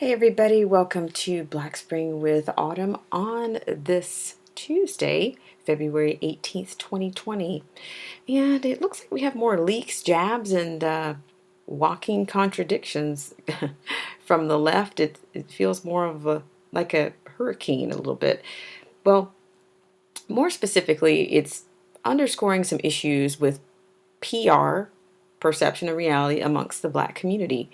Hey everybody, welcome to Black Spring with Autumn on this Tuesday, February 18th, 2020. And it looks like we have more leaks, jabs, and walking contradictions from the left. It feels more of like a hurricane a little bit. Well, more specifically, it's underscoring some issues with PR, perception of reality, amongst the Black community.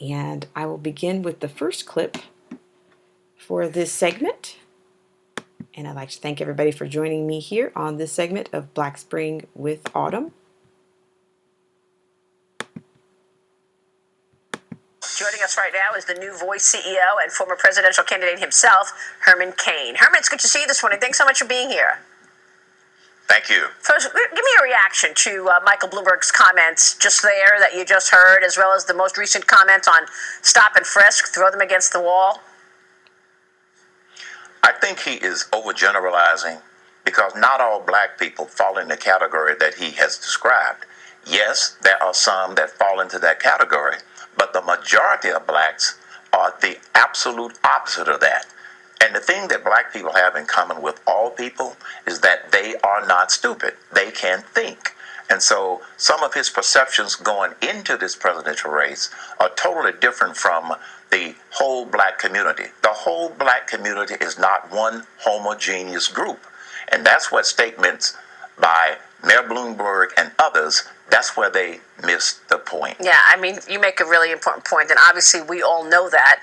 And I will begin with the first clip for this segment. And I'd like to thank everybody for joining me here on this segment of Black Spring with Autumn. Joining us right now is the New Voice CEO and former presidential candidate himself, Herman Cain. Herman, it's good to see you this morning. Thanks so much for being here. Thank you. First, give me a reaction to Michael Bloomberg's comments just there that you just heard, as well as the most recent comments on stop and frisk, throw them against the wall. I think he is overgeneralizing because not all black people fall in the category that he has described. Yes, there are some that fall into that category, but the majority of blacks are the absolute opposite of that. And the thing that black people have in common with all people is that they are not stupid. They can think. And so some of his perceptions going into this presidential race are totally different from the whole black community. The whole black community is not one homogeneous group. And that's what statements by Mayor Bloomberg and others, that's where they missed the point. Yeah, I mean, you make a really important point, and obviously we all know that.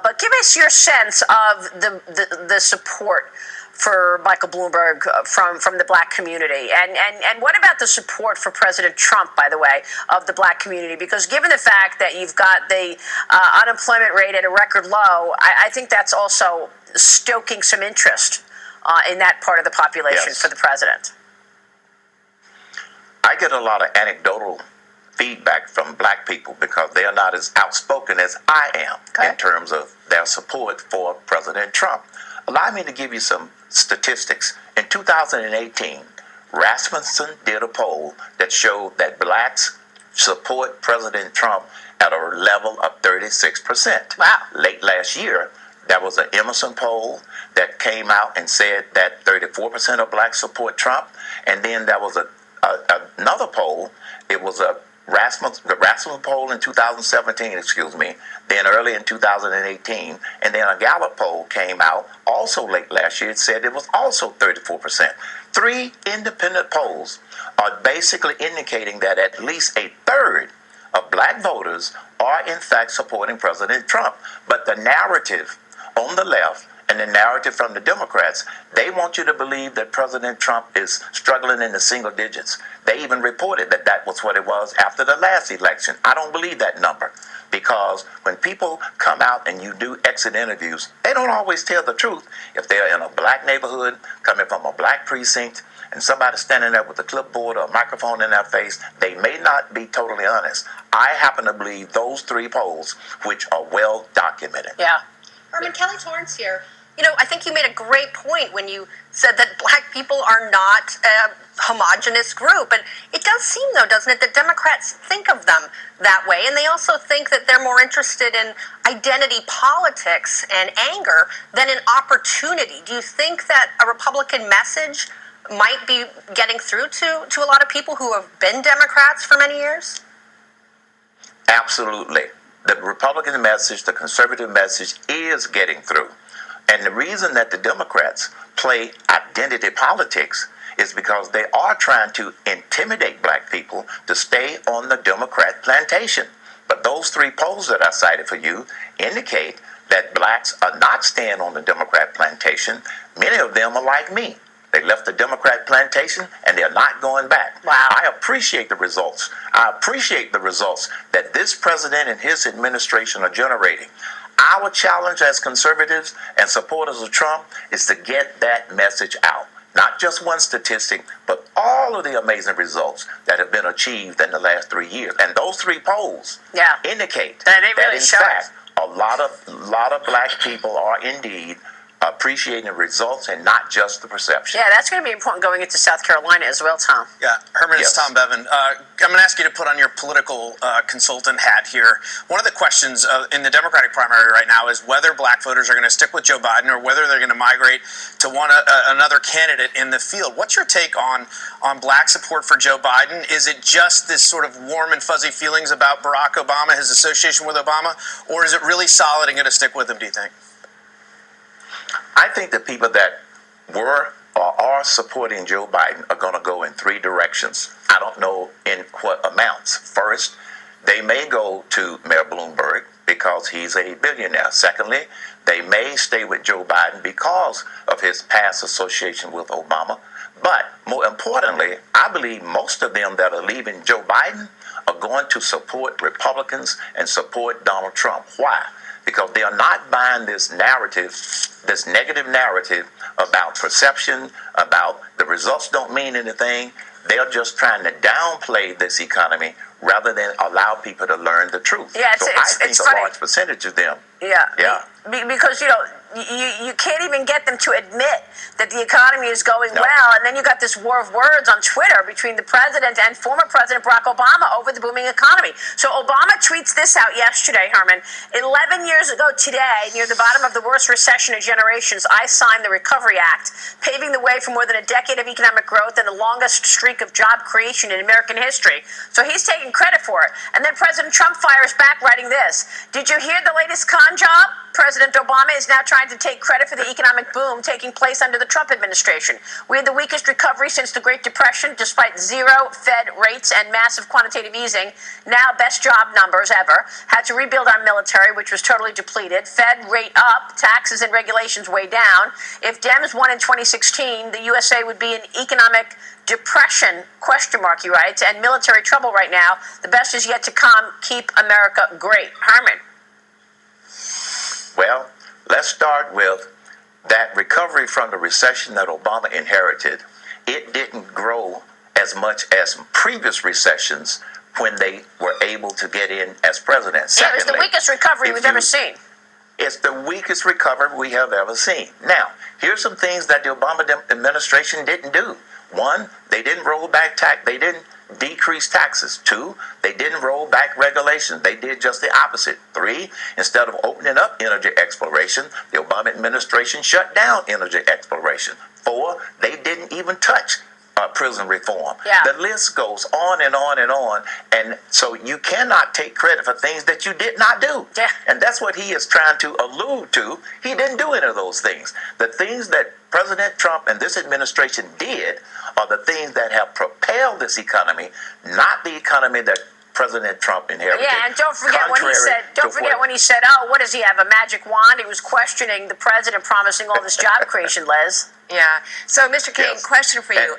But give us your sense of the support for Michael Bloomberg from the black community. And what about the support for President Trump, by the way, of the black community? Because given the fact that you've got the unemployment rate at a record low, I think that's also stoking some interest in that part of the population. Yes. For the president. I get a lot of anecdotal feedback from black people because they are not as outspoken as I am in terms of their support for President Trump. Allow me to give you some statistics. In 2018, Rasmussen did a poll that showed that blacks support President Trump at a level of 36%. Wow. Late last year, there was an Emerson poll that came out and said that 34% of blacks support Trump. And then there was another poll. It was the Rasmussen poll in 2017, then early in 2018, and then a Gallup poll came out also late last year. It said it was also 34%. Three independent polls are basically indicating that at least a third of black voters are in fact supporting President Trump. But the narrative on the left and the narrative from the Democrats, they want you to believe that President Trump is struggling in the single digits. They even reported that that was what it was after the last election. I don't believe that number because when people come out and you do exit interviews, they don't always tell the truth. If they're in a black neighborhood, coming from a black precinct, and somebody standing there with a clipboard or a microphone in their face, they may not be totally honest. I happen to believe those three polls, which are well documented. Yeah. Herman, Kelly Torrance here. You know, I think you made a great point when you said that black people are not a homogenous group. And it does seem, though, doesn't it, that Democrats think of them that way. And they also think that they're more interested in identity politics and anger than in opportunity. Do you think that a Republican message might be getting through to a lot of people who have been Democrats for many years? Absolutely. The Republican message, the conservative message is getting through. And the reason that the Democrats play identity politics is because they are trying to intimidate black people to stay on the Democrat plantation. But those three polls that I cited for you indicate that blacks are not staying on the Democrat plantation. Many of them are like me. They left the Democrat plantation and they're not going back. Wow. I appreciate the results. I appreciate the results that this president and his administration are generating. Our challenge as conservatives and supporters of Trump is to get that message out. Not just one statistic, but all of the amazing results that have been achieved in the last 3 years. And those three polls indicate that in fact, a lot of black people are indeed appreciating the results and not just the perception. Yeah, that's going to be important going into South Carolina as well, Tom. Yeah, Herman, Yes. it's Tom Bevan. I'm going to ask you to put on your political consultant hat here. One of the questions in the Democratic primary right now is whether black voters are going to stick with Joe Biden or whether they're going to migrate to another candidate in the field. What's your take on black support for Joe Biden? Is it just this sort of warm and fuzzy feelings about Barack Obama, his association with Obama, or is it really solid and going to stick with him, do you think? I think the people that were or are supporting Joe Biden are going to go in three directions. I don't know in what amounts. First, they may go to Mayor Bloomberg because he's a billionaire. Secondly, they may stay with Joe Biden because of his past association with Obama. But more importantly, I believe most of them that are leaving Joe Biden are going to support Republicans and support Donald Trump. Why? Because they are not buying this narrative, this negative narrative about perception, about the results don't mean anything. They're just trying to downplay this economy rather than allow people to learn the truth. Yeah, so I think a funny. large percentage of them. Yeah. Because, you can't even get them to admit that the economy is going well, and then you got this war of words on Twitter between the president and former President Barack Obama over the booming economy. So Obama tweets this out yesterday, Herman. 11 years ago today, near the bottom of the worst recession in generations, I signed the Recovery Act, paving the way for more than a decade of economic growth and the longest streak of job creation in American history. So he's taking credit for it. And then President Trump fires back writing this. Did you hear the latest con job? President Obama is now trying to take credit for the economic boom taking place under the Trump administration. We had the weakest recovery since the Great Depression, despite zero Fed rates and massive quantitative easing. Now, best job numbers ever. Had to rebuild our military, which was totally depleted. Fed rate up, taxes and regulations way down. If Dems won in 2016, the USA would be in economic depression, ? He writes, and military trouble right now. The best is yet to come. Keep America great. Herman. Well, let's start with that recovery from the recession that Obama inherited. It didn't grow as much as previous recessions when they were able to get in as president. Yeah, it was the weakest recovery we've ever seen. It's the weakest recovery we have ever seen. Now, here's some things that the Obama administration didn't do. One, they didn't roll back tax. They didn't decrease taxes. Two, they didn't roll back regulations. They did just the opposite. Three, instead of opening up energy exploration, the Obama administration shut down energy exploration. Four, they didn't even touch prison reform. Yeah. The list goes on and on and on. And so you cannot take credit for things that you did not do. Yeah. And that's what he is trying to allude to. He didn't do any of those things. The things that President Trump and this administration did are the things that have propelled this economy, not the economy that President Trump inherited. Yeah, and don't forget when he said, "Oh, what does he have, a magic wand?" He was questioning the president promising all this job creation, Les. Yeah. So, Mr. Cain, Yes. question for you.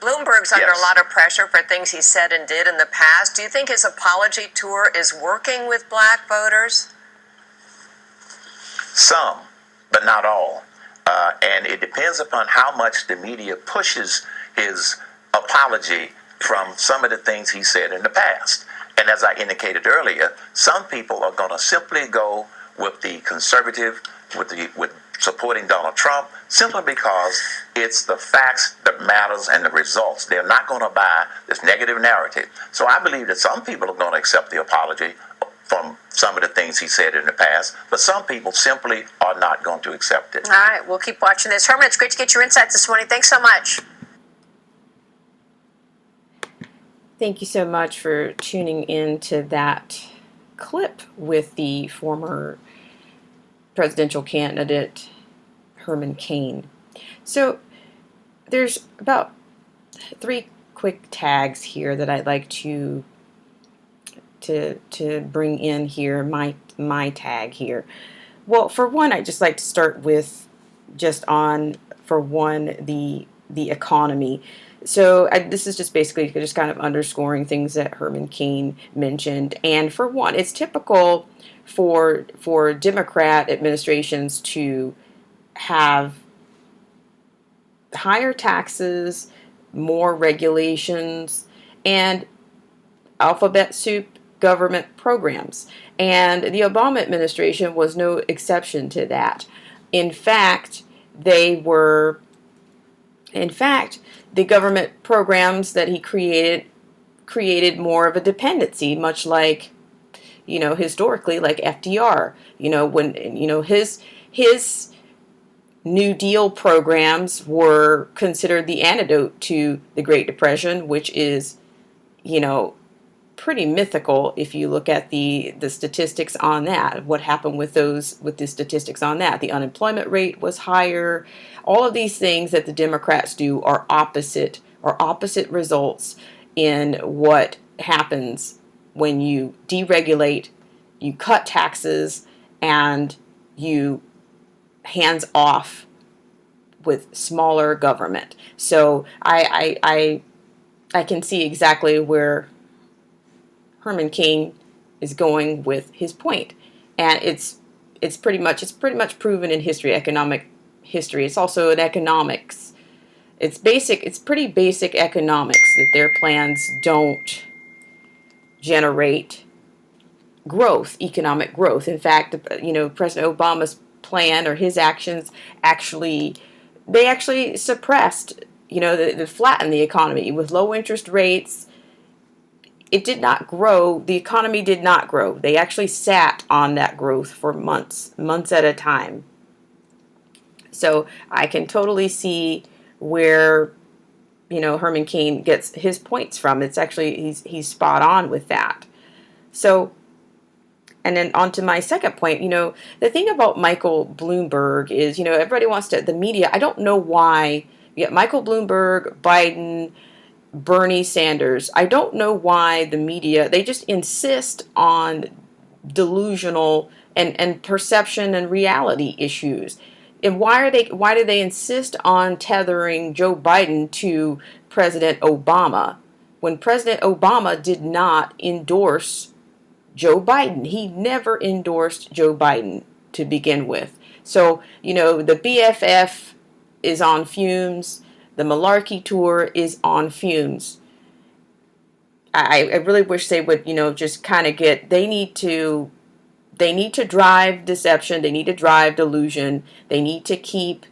Bloomberg's under Yes. a lot of pressure for things he said and did in the past. Do you think his apology tour is working with black voters? Some, but not all. And it depends upon how much the media pushes his apology from some of the things he said in the past. And as I indicated earlier, some people are going to simply go with the conservative, with supporting Donald Trump, simply because it's the facts that matters and the results. They're not going to buy this negative narrative. So I believe that some people are going to accept the apology from some of the things he said in the past, but some people simply are not going to accept it. All right, we'll keep watching this. Herman, it's great to get your insights this morning. Thanks so much. Thank you so much for tuning in to that clip with the former presidential candidate, Herman Cain. So there's about 3 quick tags here that I'd like to bring in here, my tag here. Well, for one, I'd just like to start with the economy. So this is just basically just kind of underscoring things that Herman Cain mentioned. And for one, it's typical for Democrat administrations to have higher taxes, more regulations, and alphabet soup government programs. And the Obama administration was no exception to that. In fact, they were, in fact, the government programs that he created more of a dependency, much like, historically, like FDR. When his New Deal programs were considered the antidote to the Great Depression, which is, you know, pretty mythical if you look at the statistics on that. What happened with the statistics on that? The unemployment rate was higher. All of these things that the Democrats do are opposite results in what happens when you deregulate, you cut taxes, and you hands off with smaller government. So I can see exactly where Herman Cain is going with his point, and it's pretty much proven in history, economic history. It's also in economics. It's pretty basic economics that their plans don't generate growth, economic growth. In fact, President Obama's plan or his actions actually suppressed, they flattened the economy with low interest rates. It did not grow. The economy did not grow. They actually sat on that growth for months at a time. So I can totally see where, Herman Cain gets his points from. It's actually, he's spot on with that. So, and then on to my second point, the thing about Michael Bloomberg is, everybody wants to, the media, I don't know why, Michael Bloomberg, Biden, Bernie Sanders, I don't know why the media, they just insist on delusional and perception and reality issues. And why do they insist on tethering Joe Biden to President Obama when President Obama did not endorse Joe Biden? He never endorsed Joe Biden to begin with. So, the BFF is on fumes. The Malarkey tour is on fumes. I really wish they would, just kind of they need to drive deception. They need to drive delusion. They need to keep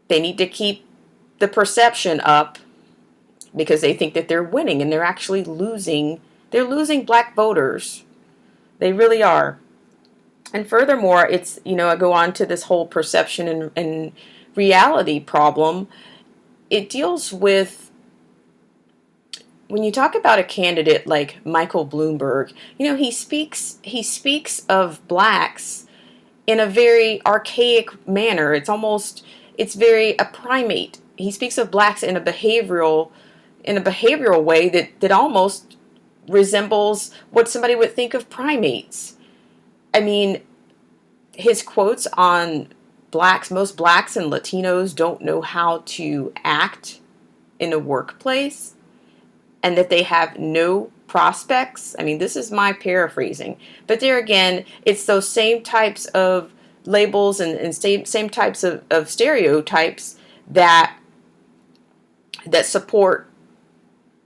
the perception up because they think that they're winning and they're actually losing. They're losing black voters. They really are. And furthermore, it's, I go on to this whole perception and reality problem. It deals with, when you talk about a candidate like Michael Bloomberg, he speaks of blacks in a very archaic manner. It's very a primate. He speaks of blacks in a behavioral way that almost resembles what somebody would think of primates. I mean, his quotes on most blacks and Latinos don't know how to act in a workplace and that they have no prospects. I mean, this is my paraphrasing. But there again, it's those same types of labels and same types of stereotypes that support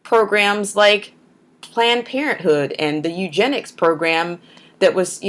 programs like Planned Parenthood and the eugenics program that was,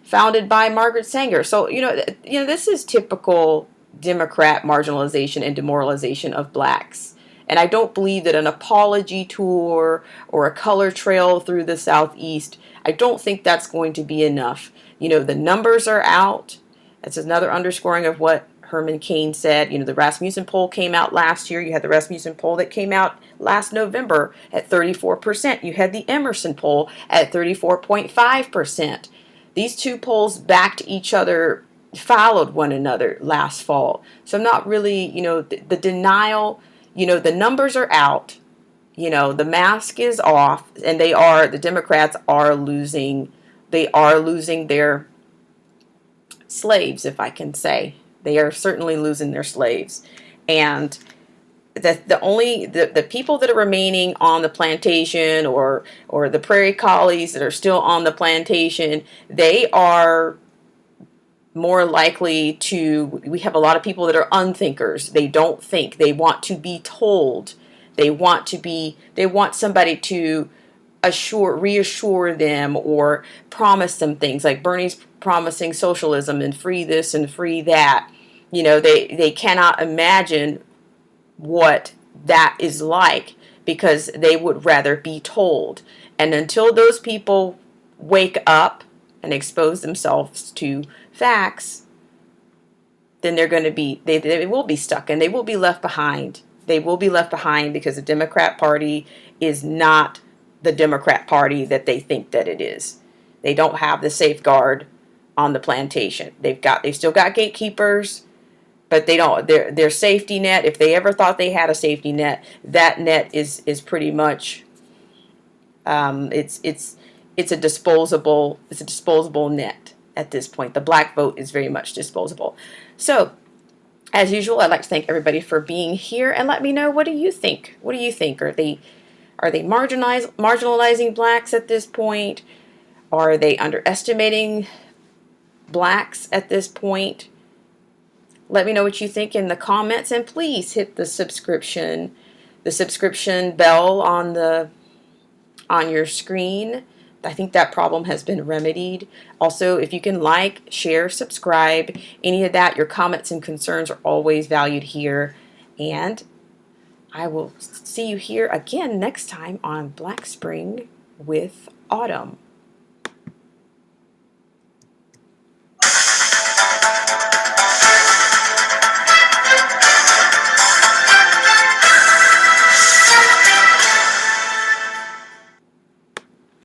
founded by Margaret Sanger. So, this is typical Democrat marginalization and demoralization of blacks. And I don't believe that an apology tour or a color trail through the Southeast, I don't think that's going to be enough. The numbers are out. That's another underscoring of what Herman Cain said. The Rasmussen poll came out last year. You had the Rasmussen poll that came out last November at 34%. You had the Emerson poll at 34.5%. These two polls backed each other, followed one another last fall. So I'm not really, the denial, the numbers are out, the mask is off, and the Democrats are losing their slaves, if I can say. They are certainly losing their slaves. And the people that are remaining on the plantation or the prairie collies that are still on the plantation, they are more likely to, we have a lot of people that are unthinkers. They don't think. They want to be told. They want somebody to reassure them or promise them things like Bernie's promising socialism and free this and free that. You know, they cannot imagine what that is like because they would rather be told. And until those people wake up and expose themselves to facts, then they're going to be, they will be stuck and they will be left behind. They will be left behind because the Democrat Party is not the Democrat Party that they think that it is. They don't have the safeguard on the plantation. They've still got gatekeepers, but they don't. Their safety net, if they ever thought they had a safety net, that net is pretty much it's a disposable net at this point. The black vote is very much disposable. So, as usual, I'd like to thank everybody for being here and let me know, what do you think? What do you think? Are they marginalizing blacks at this point? Are they underestimating blacks at this point? Let me know what you think in the comments, and please hit the subscription bell on your screen. I think that problem has been remedied. Also, if you can like, share, subscribe, any of that, your comments and concerns are always valued here. And I will see you here again next time on Black Spring with Autumn.